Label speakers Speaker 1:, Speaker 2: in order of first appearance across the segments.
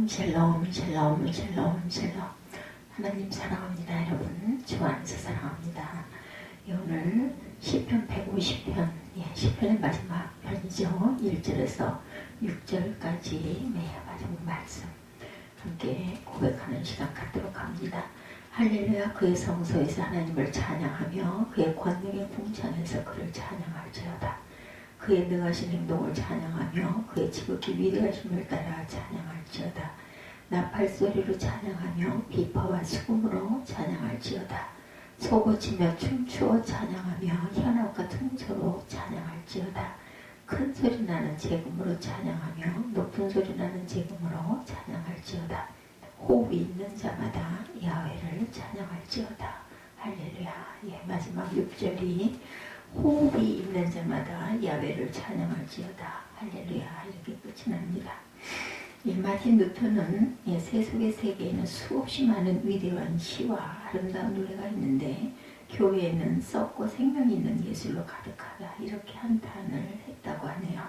Speaker 1: 샬롬 샬롬 샬롬 샬롬. 하나님 사랑합니다. 여러분 주 안에서 사랑합니다. 오늘 시편 150편, 시편의 마지막 편이죠. 1절에서 6절까지 마지막 말씀 함께 고백하는 시간 갖도록 합니다. 할렐루야. 그의 성소에서 하나님을 찬양하며 그의 권능의 궁창에서 그를 찬양할지어다. 그의 능하신 행동을 찬양하며 그의 지극히 위대하심을 따라 찬양할지어다. 나팔소리로 찬양하며 비파와 수금으로 찬양할지어다. 소고치며 춤추어 찬양하며 현악과 등소로 찬양할지어다. 큰 소리 나는 재금으로 찬양하며 높은 소리 나는 재금으로 찬양할지어다. 호흡이 있는 자마다 야훼를 찬양할지어다. 할렐루야. 마지막 6절이 호흡이 있는 자마다 야훼를 찬양할지어다. 할렐루야. 이렇게 끝이 납니다. 마틴 루터는 세속의 세계에는 수없이 많은 위대한 시와 아름다운 노래가 있는데 교회에는 썩고 생명이 있는 예술로 가득하다. 이렇게 한탄을 했다고 하네요.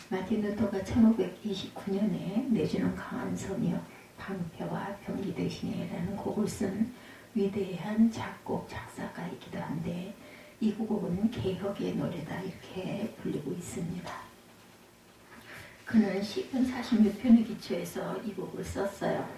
Speaker 1: 마틴 루터가 1529년에 내주는 강한 섬이여 방패와 병기 대신에라는 곡을 쓴 위대한 작곡 작사가이기도 한데 이 곡은 개혁의 노래다 이렇게 불리고 있습니다. 그는 시편 46편에 기초해서 이 곡을 썼어요.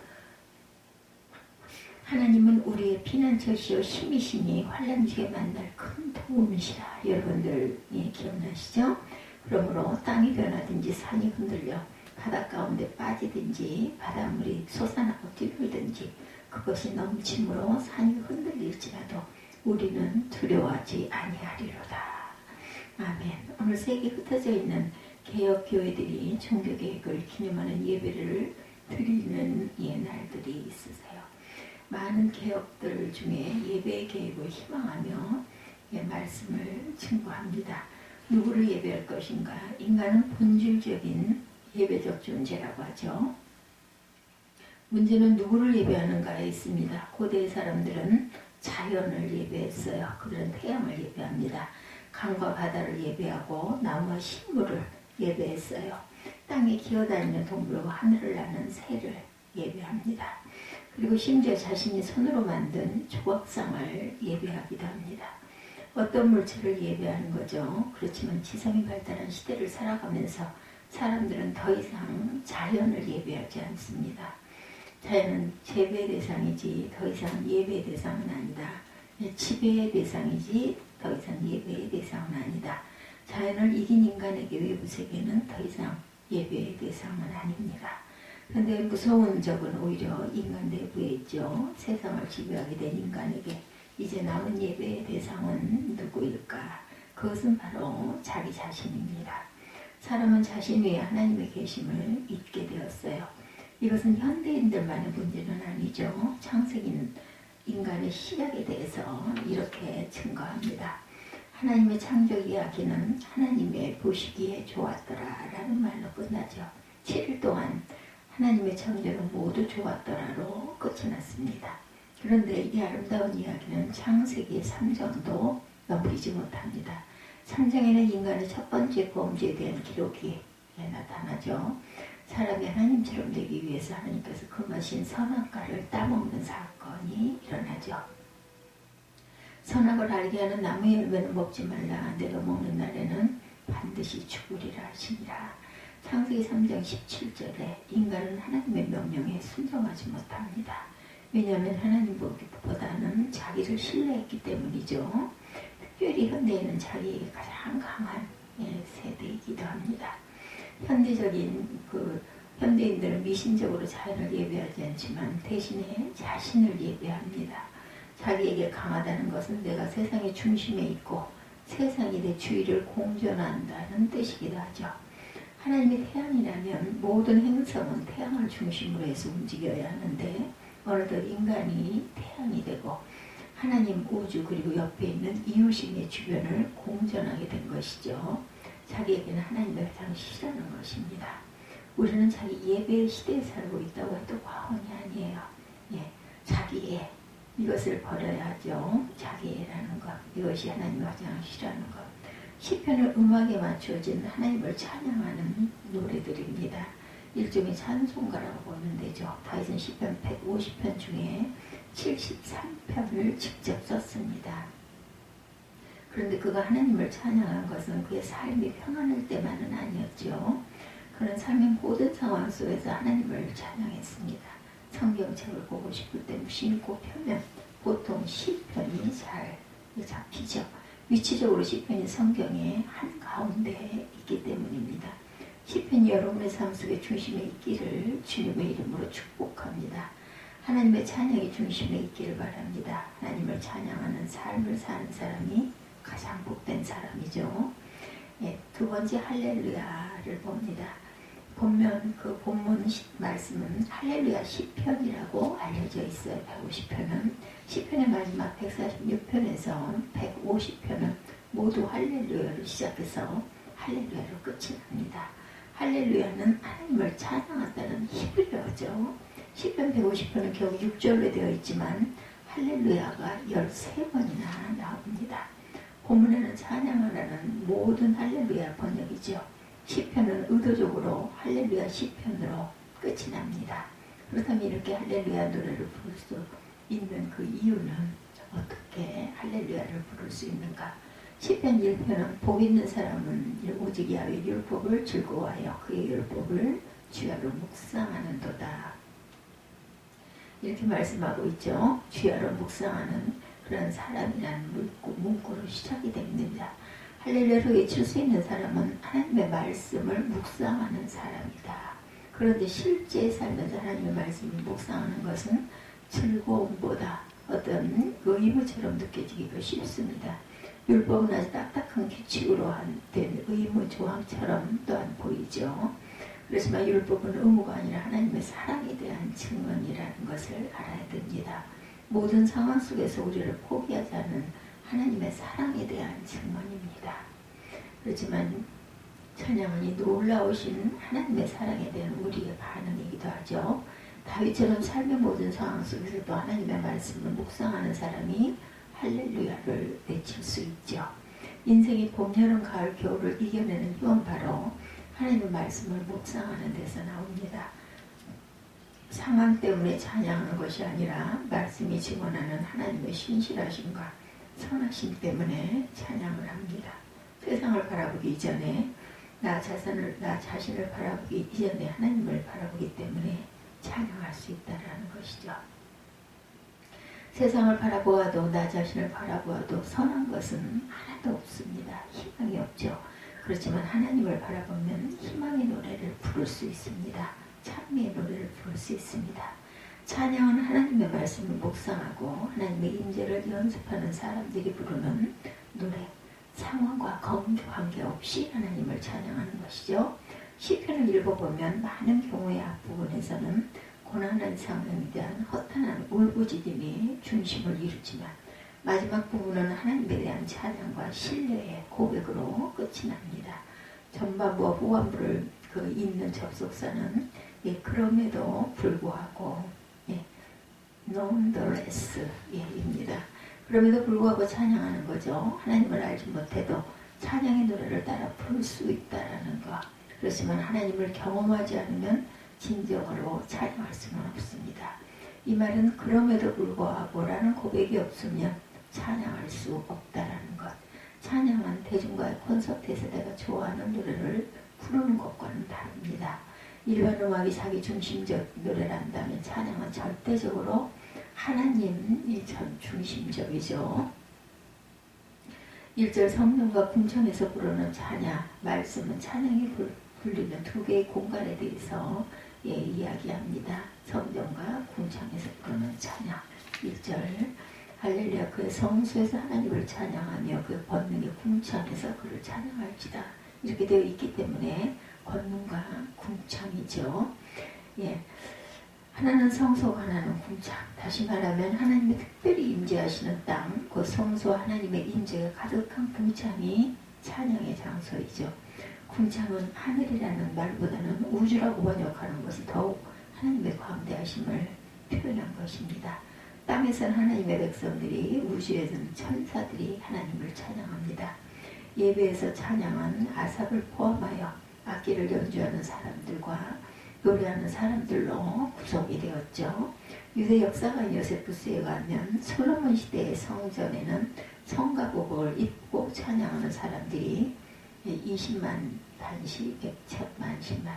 Speaker 1: 하나님은 우리의 피난처시요 힘이시니 환난 중에 만날 큰 도움이시라. 여러분들 기억나시죠? 그러므로 땅이 변하든지 산이 흔들려 바다 가운데 빠지든지 바닷물이 솟아나고 뒤돌든지 그것이 넘침으로 산이 흔들릴지라도 우리는 두려워하지 아니하리로다. 아멘. 오늘 세계에 흩어져 있는 개혁교회들이 종교개혁을 기념하는 예배를 드리는 날들이 있으세요. 많은 개혁들 중에 예배의 개혁을 희망하며 말씀을 증거합니다. 누구를 예배할 것인가? 인간은 본질적인 예배적 존재라고 하죠. 문제는 누구를 예배하는가에 있습니다. 고대 사람들은 자연을 예배했어요. 그들은 태양을 예배합니다. 강과 바다를 예배하고 나무와 식물을 예배했어요. 땅에 기어다니는 동물과 하늘을 나는 새를 예배합니다. 그리고 심지어 자신이 손으로 만든 조각상을 예배하기도 합니다. 어떤 물체를 예배하는 거죠. 그렇지만 지성이 발달한 시대를 살아가면서 사람들은 더 이상 자연을 예배하지 않습니다. 자연은 재배의 대상이지 더 이상 예배의 대상은 아니다. 지배의 대상이지 더 이상 예배의 대상은 아니다. 자연을 이긴 인간에게 외부 세계는 더 이상 예배의 대상은 아닙니다. 그런데 무서운 적은 오히려 인간 내부에 있죠. 세상을 지배하게 된 인간에게 이제 남은 예배의 대상은 누구일까? 그것은 바로 자기 자신입니다. 사람은 자신 외에 하나님의 계심을 잊게 되었어요. 이것은 현대인들만의 문제는 아니죠. 창세기는 인간의 시작에 대해서 이렇게 증거합니다. 하나님의 창조 이야기는 하나님의 보시기에 좋았더라 라는 말로 끝나죠. 7일 동안 하나님의 창조는 모두 좋았더라로 끝이 났습니다. 그런데 이 아름다운 이야기는 창세기 3장도 넘기지 못합니다. 3장에는 인간의 첫 번째 범죄에 대한 기록이 나타나죠. 사람이 하나님처럼 되기 위해서 하나님께서 금하신 선악과를 따먹는 사건이 일어나죠. 선악을 알게 하는 나무의 열매는 먹지 말라. 내가 먹는 날에는 반드시 죽으리라 하시니라. 창세기 3장 17절에 인간은 하나님의 명령에 순종하지 못합니다. 왜냐하면 하나님보다는 자기를 신뢰했기 때문이죠. 특별히 현대인은 자기에게 가장 강한 세대이기도 합니다. 현대인들은 미신적으로 자연을 예배하지 않지만 대신에 자신을 예배합니다. 자기에게 강하다는 것은 내가 세상의 중심에 있고 세상이 내 주위를 공존한다는 뜻이기도 하죠. 하나님이 태양이라면 모든 행성은 태양을 중심으로 해서 움직여야 하는데 어느덧 인간이 태양이 되고 하나님 우주 그리고 옆에 있는 이웃인의 주변을 공존하게 된 것이죠. 자기에게는 하나님을 가장 싫어하는 것입니다. 우리는 자기 예배의 시대에 살고 있다고 해도 과언이 아니에요. 자기애 이것을 버려야 하죠. 자기애라는 것 이것이 하나님이 가장 싫어하는 것. 시편을 음악에 맞춰진 하나님을 찬양하는 노래들입니다. 일종의 찬송가라고 보면 되죠. 다윗은 시편 150편 중에 73편을 직접 썼습니다. 그런데 그가 하나님을 찬양한 것은 그의 삶이 평안할 때만은 아니었죠. 그는 삶의 모든 상황 속에서 하나님을 찬양했습니다. 성경책을 보고 싶을 때 무심코 펴면 보통 시편이 잘 잡히죠. 위치적으로 시편이 성경의 한가운데 있기 때문입니다. 시편이 여러분의 삶 속에 중심에 있기를 주님의 이름으로 축복합니다. 하나님의 찬양이 중심에 있기를 바랍니다. 하나님을 찬양하는 삶을 사는 사람이 가장 복된 사람이죠. 예, 두 번째 할렐루야를 봅니다. 본문 말씀은 할렐루야 시편이라고 알려져 있어요. 150편은 시편의 마지막 146편에서 150편은 모두 할렐루야를 시작해서 할렐루야로 끝이 납니다. 할렐루야는 하나님을 찬양한다는 히브리어죠. 시편 150편은 결국 6절로 되어 있지만 할렐루야가 13번이나 나옵니다. 본문에는 찬양하라는 모든 할렐루야 번역이죠. 시편은 의도적으로 할렐루야 시편으로 끝이 납니다. 그렇다면 이렇게 할렐루야 노래를 부를 수 있는 그 이유는 어떻게 할렐루야를 부를 수 있는가? 시편 1편은 복 있는 사람은 오직 야훼 율법을 즐거워하여 그의 율법을 주야로 묵상하는도다. 이렇게 말씀하고 있죠. 주야로 묵상하는 그런 사람이라는 문구로 시작이 됩니다. 할렐루야를 외칠 수 있는 사람은 하나님의 말씀을 묵상하는 사람이다. 그런데 실제 삶에서 하나님의 말씀을 묵상하는 것은 즐거움보다 어떤 의무처럼 느껴지기가 쉽습니다. 율법은 아주 딱딱한 규칙으로 된 의무 조항처럼 또한 보이죠. 그렇지만 율법은 의무가 아니라 하나님의 사랑에 대한 증언이라는 것을 알아야 됩니다. 모든 상황 속에서 우리를 포기하지 않는 하나님의 사랑에 대한 증언입니다. 그렇지만 찬양은 이 놀라우신 하나님의 사랑에 대한 우리의 반응이기도 하죠. 다윗처럼 삶의 모든 상황 속에서도 하나님의 말씀을 묵상하는 사람이 할렐루야를 외칠 수 있죠. 인생이 봄, 여름, 가을, 겨울을 이겨내는 힘은 바로 하나님의 말씀을 묵상하는 데서 나옵니다. 상황 때문에 찬양하는 것이 아니라 말씀이 증언하는 하나님의 신실하심과 선하심 때문에 찬양을 합니다. 세상을 바라보기 이전에 나 자신을 바라보기 이전에 하나님을 바라보기 때문에 찬양할 수 있다는 것이죠. 세상을 바라보아도 나 자신을 바라보아도 선한 것은 하나도 없습니다. 희망이 없죠. 그렇지만 하나님을 바라보면 희망의 노래를 부를 수 있습니다. 찬미의 노래를 부를 수 있습니다. 찬양은 하나님의 말씀을 묵상하고 하나님의 임재를 연습하는 사람들이 부르는 노래, 상황과 관계없이 하나님을 찬양하는 것이죠. 시편을 읽어보면 많은 경우의 앞부분에서는 고난한 상황에 대한 허탄한 울부짖음이 중심을 이루지만 마지막 부분은 하나님에 대한 찬양과 신뢰의 고백으로 끝이 납니다. 전반부와 후반부를 잇는 접속사는 그럼에도 불구하고 nonetheless 입니다. 그럼에도 불구하고 찬양하는 거죠. 하나님을 알지 못해도 찬양의 노래를 따라 부를 수 있다라는 것. 그렇지만 하나님을 경험하지 않으면 진정으로 찬양할 수는 없습니다. 이 말은 그럼에도 불구하고라는 고백이 없으면 찬양할 수 없다라는 것. 찬양은 대중과의 콘서트에서 내가 좋아하는 노래를 부르는 것과는 다릅니다. 일반 음악이 자기 중심적 노래를 한다면 찬양은 절대적으로 하나님이 중심적이죠. 1절 성령과 궁창에서 부르는 찬양, 말씀은 찬양이 불리는 두 개의 공간에 대해서 이야기합니다. 성령과 궁창에서 부르는 찬양. 1절 할렐루야 그의 성소에서 하나님을 찬양하며 그 권능의 궁창에서 그를 찬양할지다. 이렇게 되어 있기 때문에 권능과 궁창이죠. 하나는 성소, 하나는 궁창. 다시 말하면 하나님의 특별히 임재하시는 땅, 그 성소와 하나님의 임재가 가득한 궁창이 찬양의 장소이죠. 궁창은 하늘이라는 말보다는 우주라고 번역하는 것이 더욱 하나님의 광대하심을 표현한 것입니다. 땅에서는 하나님의 백성들이, 우주에서는 천사들이 하나님을 찬양합니다. 예배에서 찬양은 아삽을 포함하여 악기를 연주하는 사람들과 노래하는 사람들로 구성이 되었죠. 유대 역사관 요세푸스에 가면 솔로몬 시대의 성전에는 성가복을 입고 찬양하는 사람들이 20만, 반시, 100천만, 10만,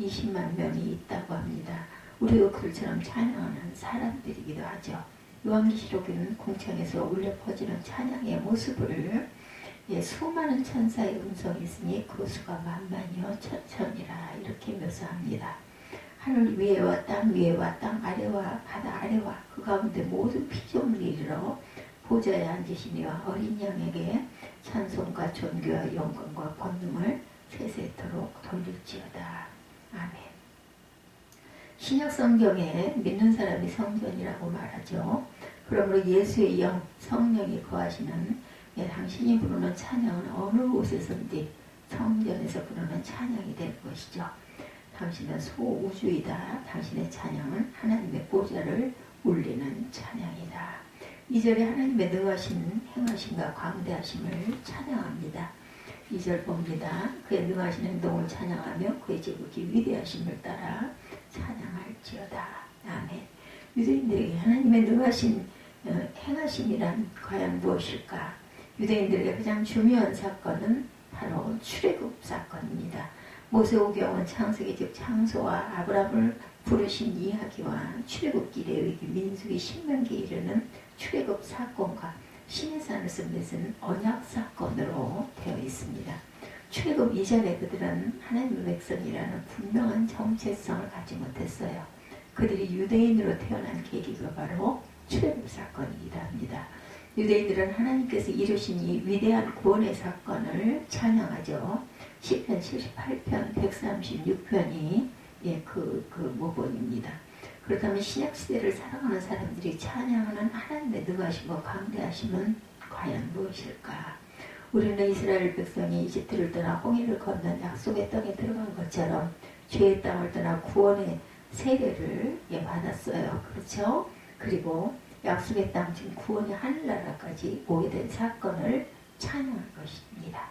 Speaker 1: 20만 명이 있다고 합니다. 우리도 그들처럼 찬양하는 사람들이기도 하죠. 요한계시록에는 궁창에서 울려 퍼지는 찬양의 모습을 수많은 천사의 음성이 있으니 그 수가 만만이요 천천이라 이렇게 묘사합니다. 하늘 위에와 땅 위에와 땅 아래와 바다 아래와 그 가운데 모든 피조물이 이르러 보좌에 앉으시니와 어린 양에게 찬송과 존귀와 영광과 권능을 세세토록 돌릴지어다. 아멘. 신약 성경에 믿는 사람이 성전이라고 말하죠. 그러므로 예수의 영, 성령이 거하시는 당신이 부르는 찬양은 어느 곳에서든지 성전에서 부르는 찬양이 될 것이죠. 당신은 소우주이다. 당신의 찬양은 하나님의 보좌를 울리는 찬양이다. 2절에 하나님의 능하신 행하심과 광대하심을 찬양합니다. 2절 봅니다. 그의 능하신 행동을 찬양하며 그의 제국이 위대하심을 따라 찬양할지어다. 아멘. 유대인들에게 하나님의 능하신 행하심이란 과연 무엇일까? 유대인들에게 가장 중요한 사건은 바로 출애굽 사건입니다. 모세오경은 창세기 즉 창조와 아브라함을 부르신 이야기와 출애굽기, 레위기, 민수기, 신명기에 이르는 출애굽 사건과 시내산에서 맺은 언약 사건으로 되어 있습니다. 출애굽 이전에 그들은 하나님의 백성이라는 분명한 정체성을 갖지 못했어요. 그들이 유대인으로 태어난 계기가 바로 출애굽 사건이기도 합니다. 유대인들은 하나님께서 이루신 이 위대한 구원의 사건을 찬양하죠. 시편 78편, 136편이 그 모본입니다. 그렇다면 신약시대를 살아가는 사람들이 찬양하는 하나님의 능하심과 광대하심은 과연 무엇일까? 우리는 이스라엘 백성이 이집트를 떠나 홍해를 건넌 약속의 땅에 들어간 것처럼 죄의 땅을 떠나 구원의 세례를 받았어요. 그렇죠? 그리고 약속의 땅, 지금 구원의 하늘나라까지 오게 된 사건을 찬양할 것입니다.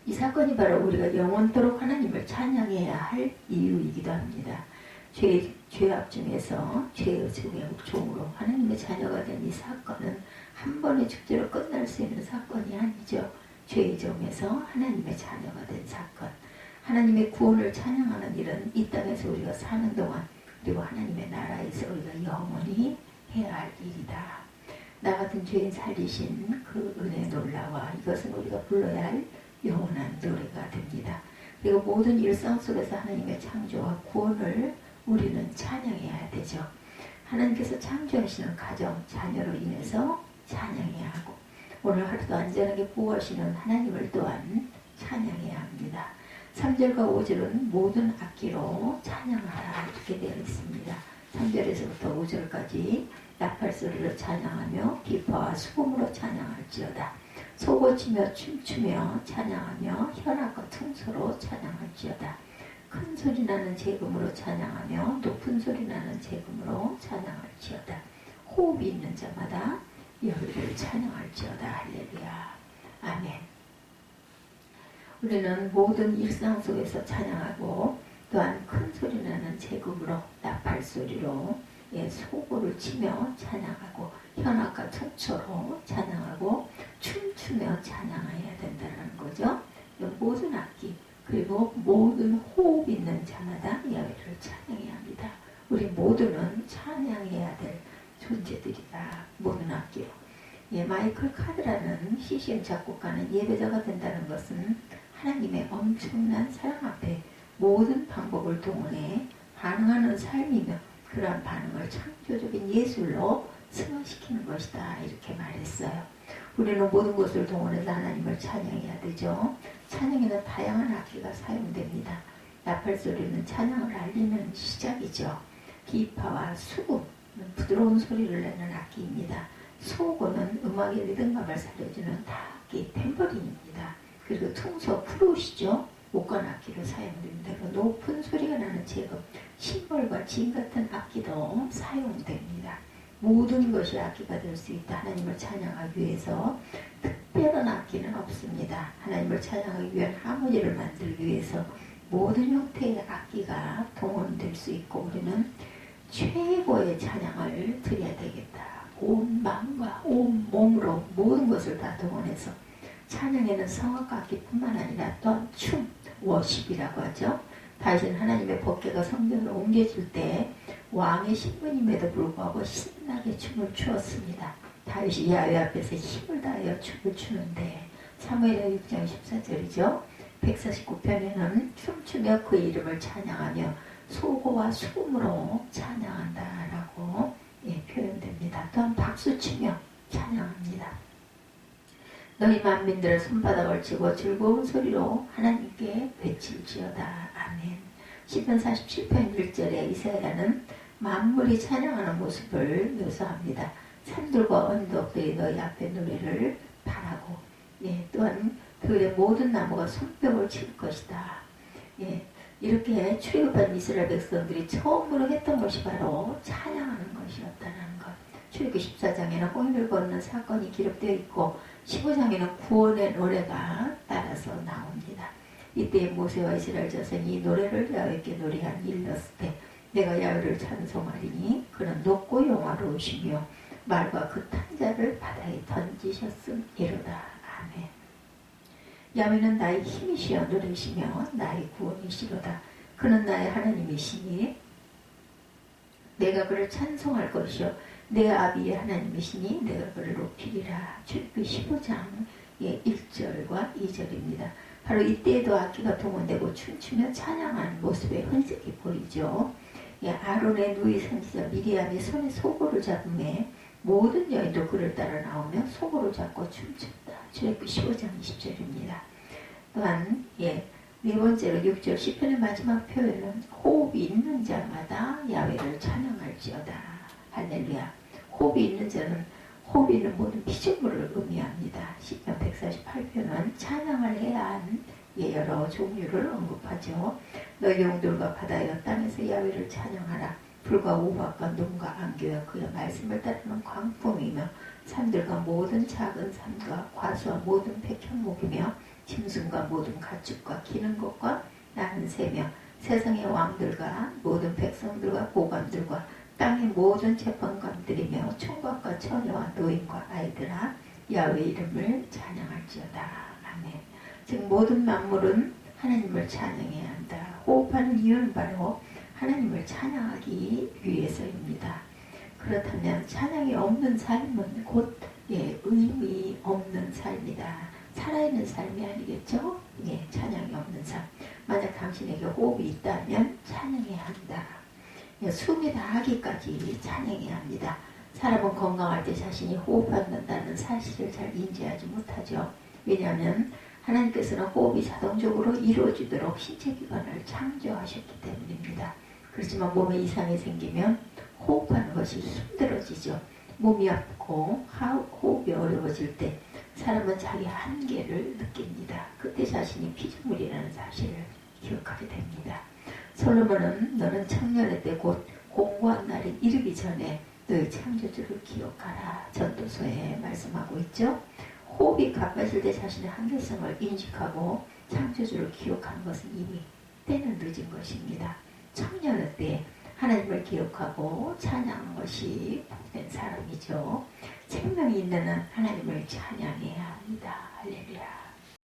Speaker 1: 이 사건이 바로 우리가 영원토록 하나님을 찬양해야 할 이유이기도 합니다. 죄악 중에서 죄의 종으로 하나님의 자녀가 된 이 사건은 한 번의 축제로 끝날 수 있는 사건이 아니죠. 죄의 종에서 하나님의 자녀가 된 사건. 하나님의 구원을 찬양하는 일은 이 땅에서 우리가 사는 동안 그리고 하나님의 나라에서 우리가 영원히 해야 할 일이다. 나 같은 죄인 살리신 그 은혜 놀라와 이것은 우리가 불러야 할 영원한 노래가 됩니다. 그리고 모든 일상 속에서 하나님의 창조와 구원을 우리는 찬양해야 되죠. 하나님께서 창조하시는 가정, 자녀로 인해서 찬양해야 하고 오늘 하루도 안전하게 보호하시는 하나님을 또한 찬양해야 합니다. 3절과 5절은 모든 악기로 찬양하라 이렇게 되어 있습니다. 3절에서부터 5절까지 나팔소리로 찬양하며 기파와 수금으로 찬양할지어다. 소고치며 춤추며 찬양하며 현악과 퉁소로 찬양할지어다. 큰 소리 나는 재금으로 찬양하며 높은 소리 나는 재금으로 찬양할지어다. 호흡이 있는 자마다 여호와를 찬양할지어다. 할렐루야. 아멘. 우리는 모든 일상 속에서 찬양하고 또한 큰 소리 나는 재금으로 나팔소리로 소고를 치며 찬양하고 현악과 퉁소로 찬양하고 춤추며 찬양해야 된다는 거죠. 모든 악기 그리고 모든 호흡 있는 자마다 여호와를 찬양해야 합니다. 우리 모두는 찬양해야 될 존재들이다. 모든 악기로. 마이클 카드라는 CCM 작곡가는 예배자가 된다는 것은 하나님의 엄청난 사랑 앞에 모든 방법을 동원해 반응하는 삶이며 그러한 반응을 창조적인 예술로 승화시키는 것이다. 이렇게 말했어요. 우리는 모든 것을 동원해서 하나님을 찬양해야 되죠. 찬양에는 다양한 악기가 사용됩니다. 나팔소리는 찬양을 알리는 시작이죠. 기파와 수금, 부드러운 소리를 내는 악기입니다. 소고는 음악의 리듬감을 살려주는 타악기, 탬버린입니다. 그리고 퉁소, 플룻이죠. 목관 악기로 사용됩니다. 그리고 높은 소리가 나는 재금, 심벌과 진 같은 악기도 사용됩니다. 모든 것이 악기가 될 수 있다. 하나님을 찬양하기 위해서 특별한 악기는 없습니다. 하나님을 찬양하기 위한 하모니를 만들기 위해서 모든 형태의 악기가 동원될 수 있고 우리는 최고의 찬양을 드려야 되겠다. 온 마음과 온 몸으로 모든 것을 다 동원해서 찬양에는 성악 악기뿐만 아니라 또한 춤, 워십이라고 하죠. 다윗은 하나님의 법궤가 성전으로 옮겨질 때 왕의 신부님에도 불구하고 신나게 춤을 추었습니다. 다윗이 야훼 앞에서 힘을 다하여 춤을 추는데 사무엘하 6장 14절이죠. 149편에는 춤추며 그의 이름을 찬양하며 소고와 수금으로 찬양한다라고 표현됩니다. 또한 박수치며 찬양합니다. 너희 만민들을 손바닥 걸치고 즐거운 소리로 하나님께 외칠지어다. 아멘. 시편 47편 1절에 이사야는 만물이 찬양하는 모습을 묘사합니다. 산들과 언덕들이 너희 앞에 노래를 바라고 또한 그의 모든 나무가 손뼉을 칠 것이다. 이렇게 출애굽한 이스라엘 백성들이 처음으로 했던 것이 바로 찬양하는 것이었다는 것. 출애굽 14장에는 홍해를 건너는 사건이 기록되어 있고 15장에는 구원의 노래가 따라서 나옵니다. 이때 모세와 이스라엘 자손이 이 노래를 야훼께 노래한 일렀을 때 내가 야훼를 찬송하리니 그는 높고 영화로우시며 말과 그 탄자를 바다에 던지셨음이로다. 아멘. 야훼는 나의 힘이시여 노래시며 나의 구원이시로다. 그는 나의 하나님이시니 내가 그를 찬송할 것이요 내 아비의 하나님이시니 내가 그를 높이리라. 출애굽 15장 1절과 2절입니다. 바로 이때에도 악기가 동원되고 춤추며 찬양하는 모습의 흔적이 보이죠. 아론의 누이 선지자 미리암이 손에 소고를 잡음에 모든 여인도 그를 따라 나오며 소고를 잡고 춤춘다. 출애굽 15장 20절입니다. 또한 네 번째로 6절 시편의 마지막 표현은 호흡이 있는 자마다 야훼를 찬양할지어다. 할렐루야. 호흡이 있는 자는 호흡이 있는 모든 피조물을 의미합니다. 시편 148편은 찬양을 해야 한 여러 종류를 언급하죠. 너희 용들과 바다여 땅에서 야훼를 찬양하라. 불과 우박과 눈과 안개와 그의 말씀을 따르는 광풍이며 산들과 모든 작은 산과 과수와 모든 백향목이며 짐승과 모든 가축과 기는 것과 나는 새며 세상의 왕들과 모든 백성들과 고관들과 땅의 모든 재판관들이며 총각과 처녀와 노인과 아이들아 야훼 이름을 찬양할지어다. 아멘. 즉 모든 만물은 하나님을 찬양해야 한다. 호흡하는 이유는 바로 하나님을 찬양하기 위해서입니다. 그렇다면 찬양이 없는 삶은 곧 의미 없는 삶이다. 살아있는 삶이 아니겠죠? 찬양이 없는 삶. 만약 당신에게 호흡이 있다면 찬양해야 한다. 숨이 다하기까지 찬양해야 합니다. 사람은 건강할 때 자신이 호흡한다는 사실을 잘 인지하지 못하죠. 왜냐하면 하나님께서는 호흡이 자동적으로 이루어지도록 신체기관을 창조하셨기 때문입니다. 그렇지만 몸에 이상이 생기면 호흡하는 것이 힘들어지죠. 몸이 아프고 호흡이 어려워질 때 사람은 자기 한계를 느낍니다. 그때 자신이 피조물이라는 사실을 기억하게 됩니다. 솔로몬은 너는 청년의 때 곧 공고한 날이 이르기 전에 너의 창조주를 기억하라. 전도서에 말씀하고 있죠. 호흡이 가빠질 때 자신의 한계성을 인식하고 창조주를 기억하는 것은 이미 때는 늦은 것입니다. 청년의 때 하나님을 기억하고 찬양하는 것이 복된 사람이죠. 생명이 있는 한 하나님을 찬양해야 합니다. 할렐루야.